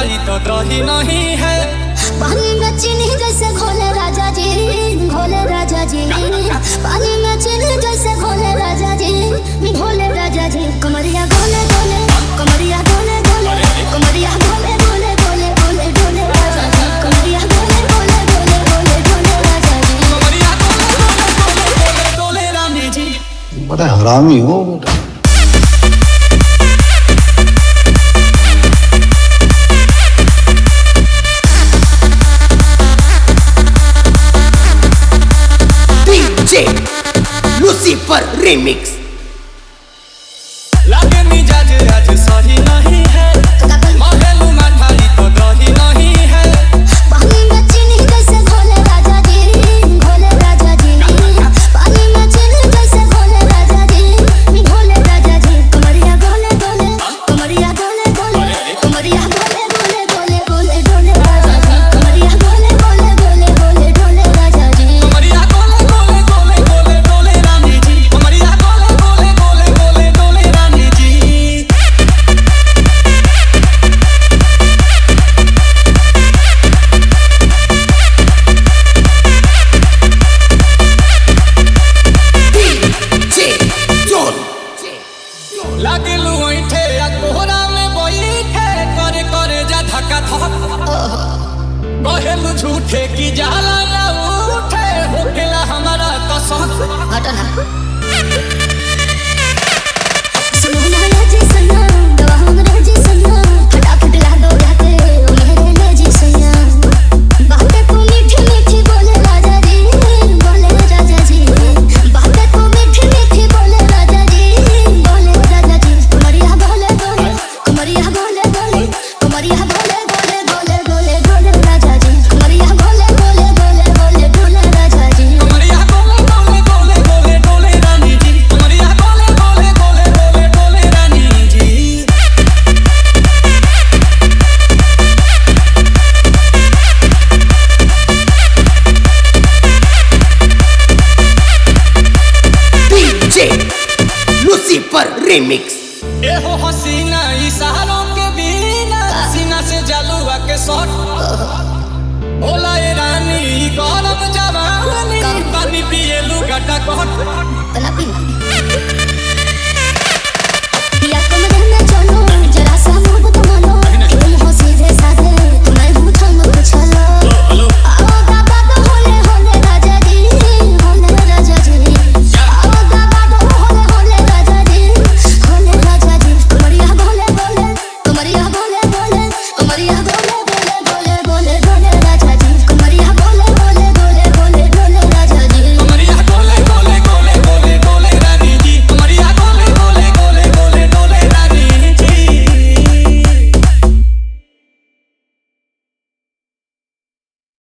भाई तो दही नहीं है। पानी में चीनी जैसे घोले राजा जी, घोले राजा जी। पानी में चीनी जैसे घोले राजा जी, घोले राजा जी। कमरिया घोले घोले, कमरिया घोले घोले, कमरिया घोले घोले घोले घोले घोले राजा जी। कमरिया घोले घोले घोले घोले घोले राजा जी। कमरिया घोले घोले घोले घोले रानी जी। बड़ा हरामी हो बेटा। Lucifer remix. लागे मिजाज आज सही नहीं है। महलू मठाई तो दही नहीं है। पानी में चीनी जैसे घोले राजा जी, घोले राजा जी। पानी में चीनी जैसे घोले राजा जी, घोले राजा जी। कमरिया घोले घोले, कमरिया घोले घोले, कमरिया घोले घोले घोले घोले घोले राजा जी। कमरिया घोले घोले घोले घोले घोले राजा जी। कमरिया घोले घोले घोले घोले घोले रानी जी। कमरिया घोले घोले घोले घोले घोले रानी जी। लागलू ऐठे आ कोहरा में बैठे करे करे जा धक्का धक। कहेलू झूठे की जाला ना उठे होखेला हमारा कसम। हटो ना। सुनो ना जी सैया, दवा हमरे जी सैया। फटाफट ला दो जाके ओ मेरे ले जी सैया। बातें को मीठी मीठी बोले राजा जी, बोले राजा जी। बातें को मीठी मीठी बोले राजा जी, बोले राजा जी। कमरिया बोले बोले, कमरिया बोले बोले, कमरिया बोले बोले बोले बोले बोले राजा जी। कमरिया बोले बोले बोले बोले बोले राजा जी। कमरिया घोले घोले घोले घोले घोले रानी जी। कमरिया घोले घोले घोले घोले घोले रानी जी। DJ Lucifer remix. ए हो हसीना इशारों के बिना सीना से जलुआ के शॉट। बोला ए रानी गौरव जवानी पानी पिए लू गटा कोट। तना पी